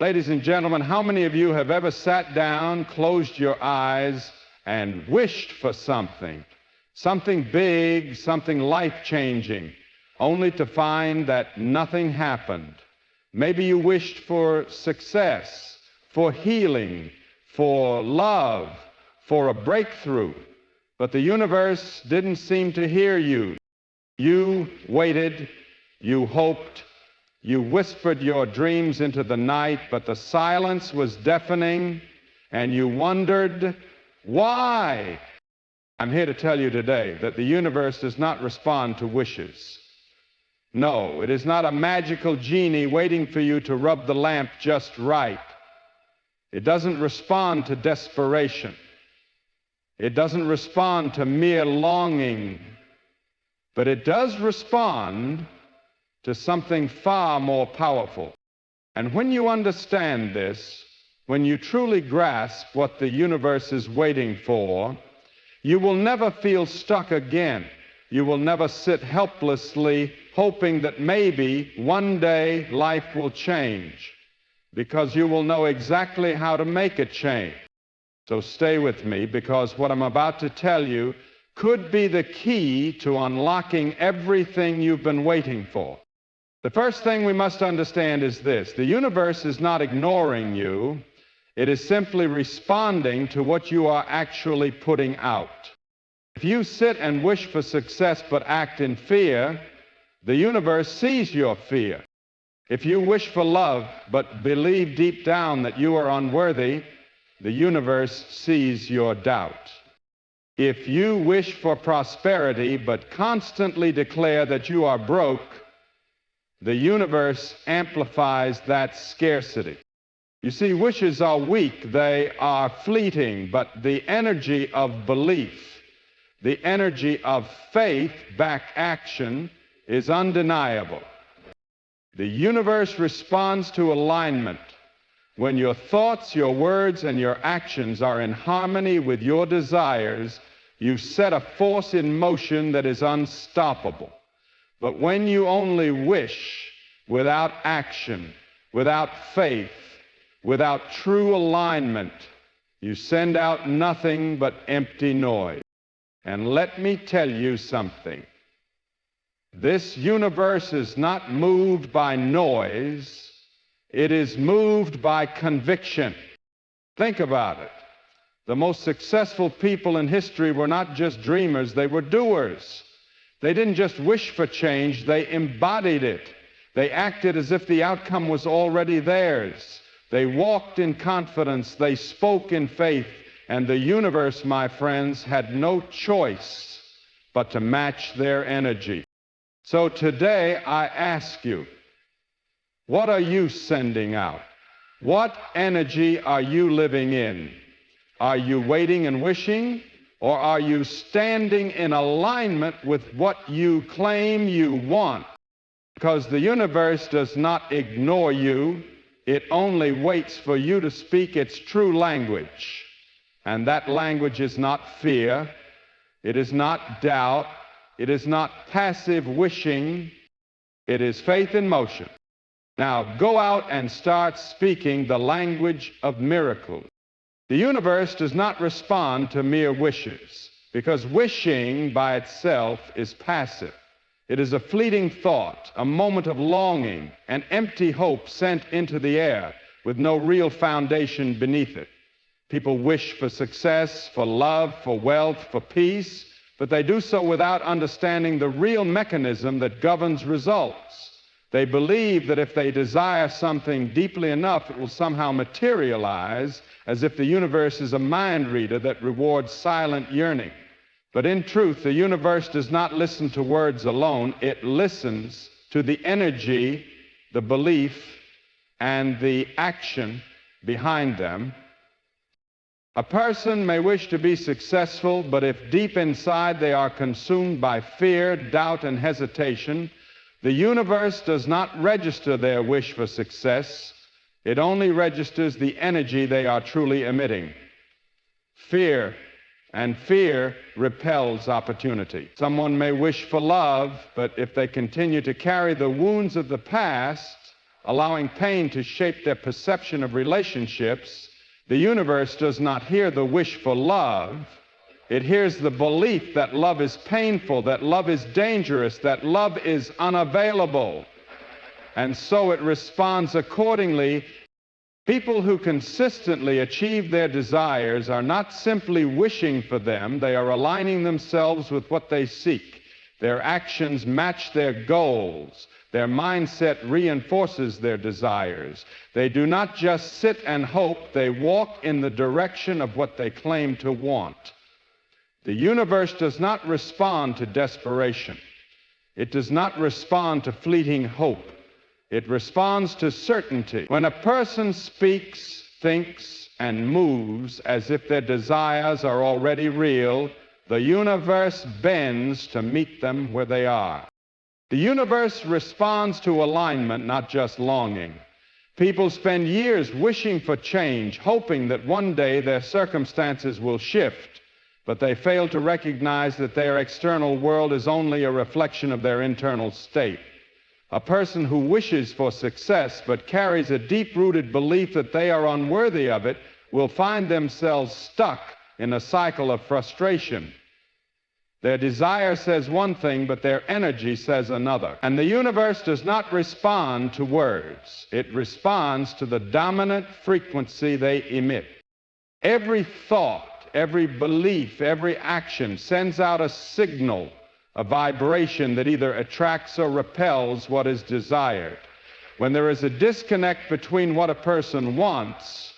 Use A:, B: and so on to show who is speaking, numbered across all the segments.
A: Ladies and gentlemen, how many of you have ever sat down, closed your eyes, and wished for something? Something big, something life-changing, only to find that nothing happened. Maybe you wished for success, for healing, for love, for a breakthrough, but the universe didn't seem to hear you. You waited, you hoped, you whispered your dreams into the night, but the silence was deafening, and you wondered, why? I'm here to tell you today that the universe does not respond to wishes. No, it is not a magical genie waiting for you to rub the lamp just right. It doesn't respond to desperation. It doesn't respond to mere longing, but it does respond to something far more powerful. And when you understand this, when you truly grasp what the universe is waiting for, you will never feel stuck again. You will never sit helplessly hoping that maybe one day life will change, because you will know exactly how to make it change. So stay with me, because what I'm about to tell you could be the key to unlocking everything you've been waiting for. The first thing we must understand is this: the universe is not ignoring you. It is simply responding to what you are actually putting out. If you sit and wish for success but act in fear, the universe sees your fear. If you wish for love but believe deep down that you are unworthy, the universe sees your doubt. If you wish for prosperity but constantly declare that you are broke, the universe amplifies that scarcity. You see, wishes are weak, they are fleeting, but the energy of belief, the energy of faith-backed action is undeniable. The universe responds to alignment when your thoughts, your words, and your actions are in harmony with your desires. You set a force in motion that is unstoppable. But when you only wish without action, without faith, without true alignment, you send out nothing but empty noise. And let me tell you something. This universe is not moved by noise. It is moved by conviction. Think about it. The most successful people in history were not just dreamers, they were doers. They didn't just wish for change, they embodied it. They acted as if the outcome was already theirs. They walked in confidence, they spoke in faith, and the universe, my friends, had no choice but to match their energy. So today I ask you, what are you sending out? What energy are you living in? Are you waiting and wishing? Or are you standing in alignment with what you claim you want? Because the universe does not ignore you. It only waits for you to speak its true language. And that language is not fear. It is not doubt. It is not passive wishing. It is faith in motion. Now go out and start speaking the language of miracles. The universe does not respond to mere wishes, because wishing by itself is passive. It is a fleeting thought, a moment of longing, an empty hope sent into the air with no real foundation beneath it. People wish for success, for love, for wealth, for peace, but they do so without understanding the real mechanism that governs results. They believe that if they desire something deeply enough, it will somehow materialize, as if the universe is a mind reader that rewards silent yearning. But in truth, the universe does not listen to words alone. It listens to the energy, the belief, and the action behind them. A person may wish to be successful, but if deep inside they are consumed by fear, doubt, and hesitation, the universe does not register their wish for success. It only registers the energy they are truly emitting. Fear, and fear repels opportunity. Someone may wish for love, but if they continue to carry the wounds of the past, allowing pain to shape their perception of relationships, the universe does not hear the wish for love. It hears the belief that love is painful, that love is dangerous, that love is unavailable. And so it responds accordingly. People who consistently achieve their desires are not simply wishing for them, they are aligning themselves with what they seek. Their actions match their goals. Their mindset reinforces their desires. They do not just sit and hope, they walk in the direction of what they claim to want. The universe does not respond to desperation. It does not respond to fleeting hope. It responds to certainty. When a person speaks, thinks, and moves as if their desires are already real, the universe bends to meet them where they are. The universe responds to alignment, not just longing. People spend years wishing for change, hoping that one day their circumstances will shift, but they fail to recognize that their external world is only a reflection of their internal state. A person who wishes for success but carries a deep-rooted belief that they are unworthy of it will find themselves stuck in a cycle of frustration. Their desire says one thing, but their energy says another. And the universe does not respond to words. It responds to the dominant frequency they emit. Every thought, every belief, every action sends out a signal, a vibration that either attracts or repels what is desired. When there is a disconnect between what a person wants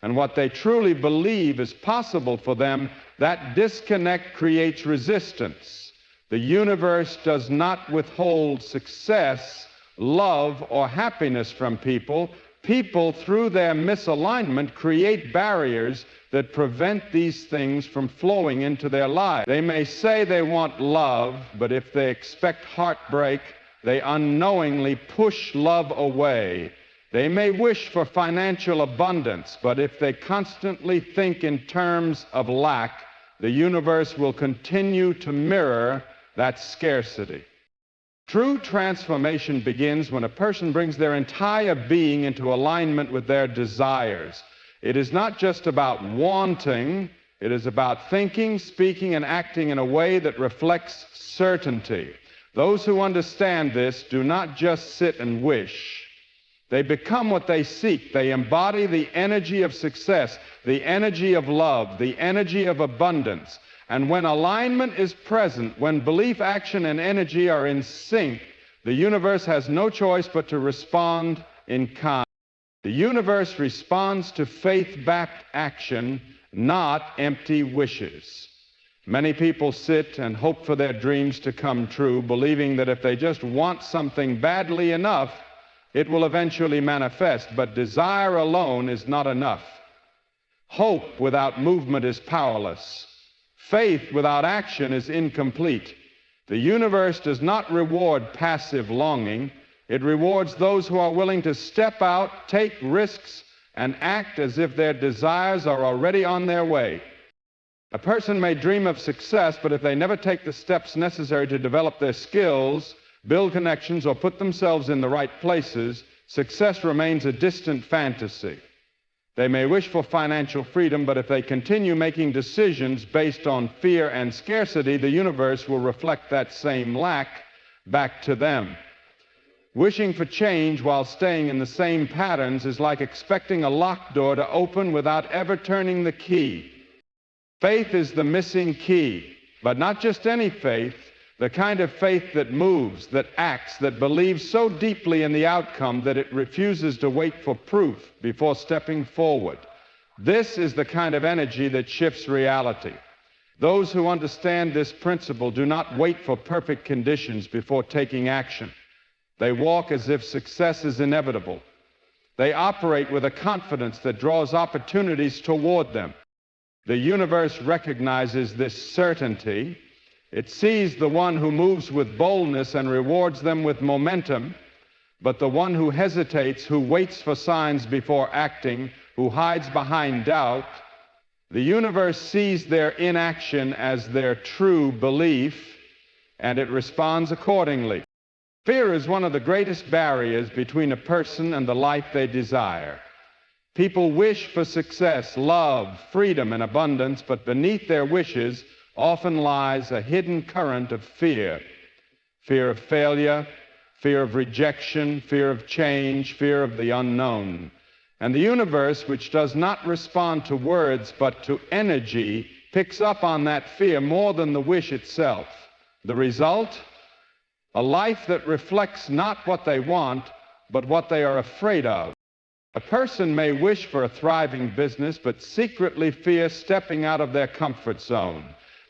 A: and what they truly believe is possible for them, that disconnect creates resistance. The universe does not withhold success, love, or happiness from people. People, through their misalignment, create barriers that prevent these things from flowing into their lives. They may say they want love, but if they expect heartbreak, they unknowingly push love away. They may wish for financial abundance, but if they constantly think in terms of lack, the universe will continue to mirror that scarcity. True transformation begins when a person brings their entire being into alignment with their desires. It is not just about wanting, it is about thinking, speaking, and acting in a way that reflects certainty. Those who understand this do not just sit and wish. They become what they seek. They embody the energy of success, the energy of love, the energy of abundance. And when alignment is present, when belief, action, and energy are in sync, the universe has no choice but to respond in kind. The universe responds to faith-backed action, not empty wishes. Many people sit and hope for their dreams to come true, believing that if they just want something badly enough, it will eventually manifest. But desire alone is not enough. Hope without movement is powerless. Faith without action is incomplete. The universe does not reward passive longing. It rewards those who are willing to step out, take risks, and act as if their desires are already on their way. A person may dream of success, but if they never take the steps necessary to develop their skills, build connections, or put themselves in the right places, success remains a distant fantasy. They may wish for financial freedom, but if they continue making decisions based on fear and scarcity, the universe will reflect that same lack back to them. Wishing for change while staying in the same patterns is like expecting a locked door to open without ever turning the key. Faith is the missing key, but not just any faith, the kind of faith that moves, that acts, that believes so deeply in the outcome that it refuses to wait for proof before stepping forward. This is the kind of energy that shifts reality. Those who understand this principle do not wait for perfect conditions before taking action. They walk as if success is inevitable. They operate with a confidence that draws opportunities toward them. The universe recognizes this certainty. It sees the one who moves with boldness and rewards them with momentum, but the one who hesitates, who waits for signs before acting, who hides behind doubt, the universe sees their inaction as their true belief, and it responds accordingly. Fear is one of the greatest barriers between a person and the life they desire. People wish for success, love, freedom, and abundance, but beneath their wishes often lies a hidden current of fear. Fear of failure, fear of rejection, fear of change, fear of the unknown. And the universe, which does not respond to words but to energy, picks up on that fear more than the wish itself. The result? A life that reflects not what they want, but what they are afraid of. A person may wish for a thriving business, but secretly fear stepping out of their comfort zone.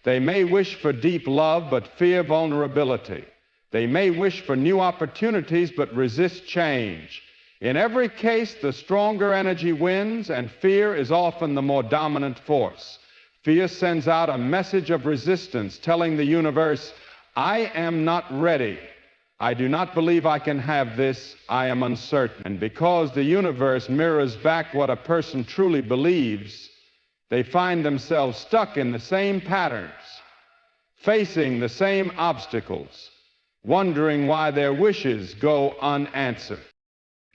A: They may wish for deep love, but fear vulnerability. They may wish for new opportunities, but resist change. In every case, the stronger energy wins, and fear is often the more dominant force. Fear sends out a message of resistance, telling the universe, I am not ready. I do not believe I can have this. I am uncertain. And because the universe mirrors back what a person truly believes, they find themselves stuck in the same patterns, facing the same obstacles, wondering why their wishes go unanswered.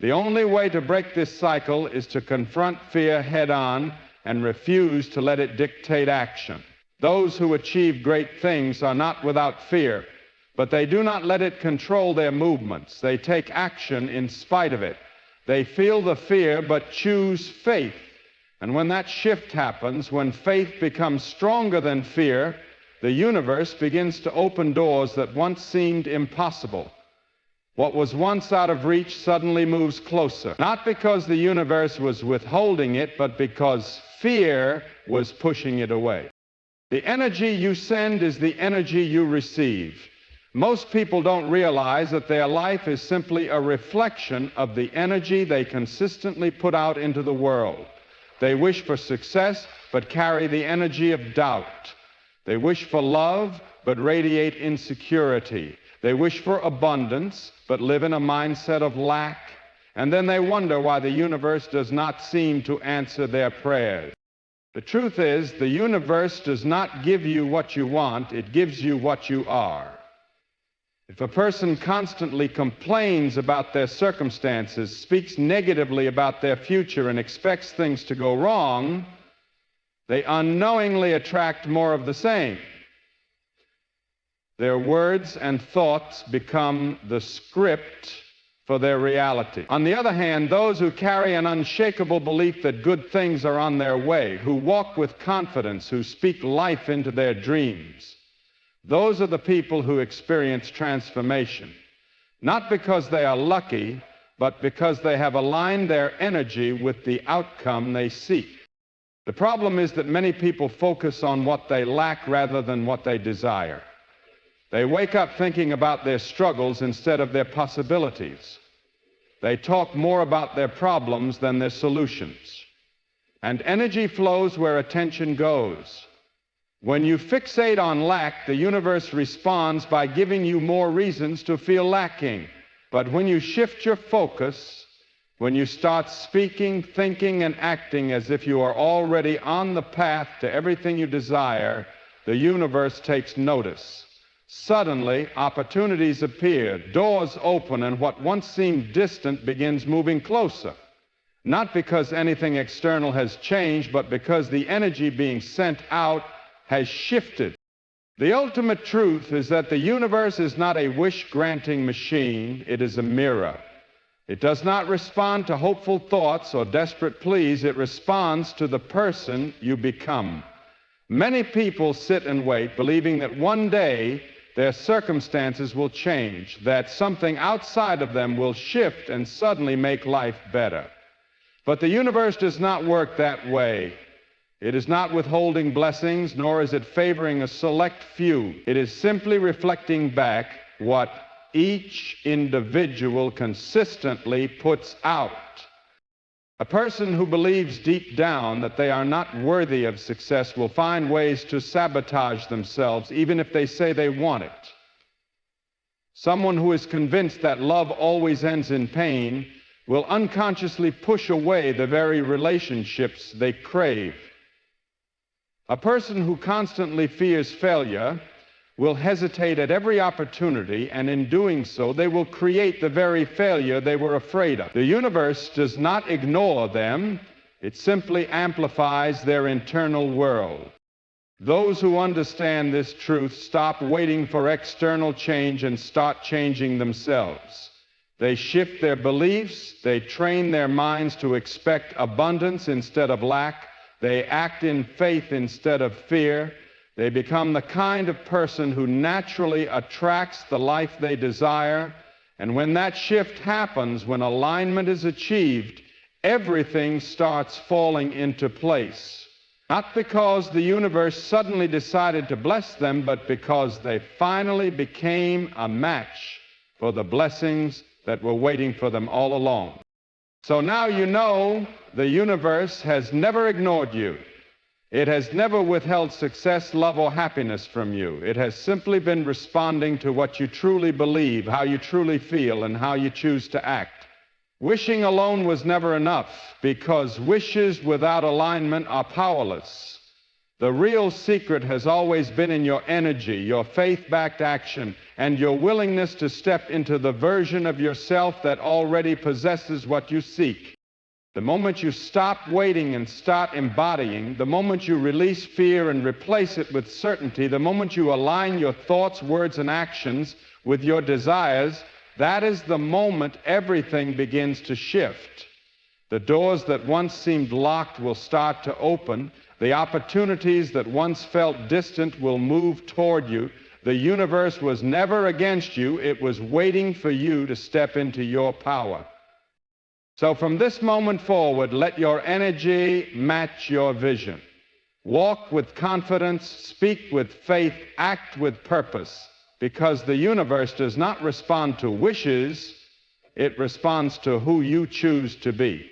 A: The only way to break this cycle is to confront fear head-on and refuse to let it dictate action. Those who achieve great things are not without fear, but they do not let it control their movements. They take action in spite of it. They feel the fear but choose faith. And when that shift happens, when faith becomes stronger than fear, the universe begins to open doors that once seemed impossible. What was once out of reach suddenly moves closer, not because the universe was withholding it, but because fear was pushing it away. The energy you send is the energy you receive. Most people don't realize that their life is simply a reflection of the energy they consistently put out into the world. They wish for success, but carry the energy of doubt. They wish for love, but radiate insecurity. They wish for abundance, but live in a mindset of lack. And then they wonder why the universe does not seem to answer their prayers. The truth is, the universe does not give you what you want, it gives you what you are. If a person constantly complains about their circumstances, speaks negatively about their future, and expects things to go wrong, they unknowingly attract more of the same. Their words and thoughts become the script for their reality. On the other hand, those who carry an unshakable belief that good things are on their way, who walk with confidence, who speak life into their dreams, those are the people who experience transformation, not because they are lucky, but because they have aligned their energy with the outcome they seek. The problem is that many people focus on what they lack rather than what they desire. They wake up thinking about their struggles instead of their possibilities. They talk more about their problems than their solutions. And energy flows where attention goes. When you fixate on lack, the universe responds by giving you more reasons to feel lacking. But when you shift your focus, when you start speaking, thinking, and acting as if you are already on the path to everything you desire, the universe takes notice. Suddenly, opportunities appear, doors open, and what once seemed distant begins moving closer. Not because anything external has changed, but because the energy being sent out has shifted. The ultimate truth is that the universe is not a wish-granting machine, it is a mirror. It does not respond to hopeful thoughts or desperate pleas, it responds to the person you become. Many people sit and wait, believing that one day their circumstances will change, that something outside of them will shift and suddenly make life better. But the universe does not work that way. It is not withholding blessings, nor is it favoring a select few. It is simply reflecting back what each individual consistently puts out. A person who believes deep down that they are not worthy of success will find ways to sabotage themselves, even if they say they want it. Someone who is convinced that love always ends in pain will unconsciously push away the very relationships they crave. A person who constantly fears failure will hesitate at every opportunity, and in doing so, they will create the very failure they were afraid of. The universe does not ignore them, it simply amplifies their internal world. Those who understand this truth stop waiting for external change and start changing themselves. They shift their beliefs, they train their minds to expect abundance instead of lack, they act in faith instead of fear, they become the kind of person who naturally attracts the life they desire, and when that shift happens, when alignment is achieved, everything starts falling into place. Not because the universe suddenly decided to bless them, but because they finally became a match for the blessings that were waiting for them all along. So now you know the universe has never ignored you. It has never withheld success, love, or happiness from you. It has simply been responding to what you truly believe, how you truly feel, and how you choose to act. Wishing alone was never enough, because wishes without alignment are powerless. The real secret has always been in your energy, your faith-backed action, and your willingness to step into the version of yourself that already possesses what you seek. The moment you stop waiting and start embodying, the moment you release fear and replace it with certainty, the moment you align your thoughts, words, and actions with your desires, that is the moment everything begins to shift. The doors that once seemed locked will start to open. The opportunities that once felt distant will move toward you. The universe was never against you. It was waiting for you to step into your power. So from this moment forward, let your energy match your vision. Walk with confidence, speak with faith, act with purpose, because the universe does not respond to wishes, it responds to who you choose to be.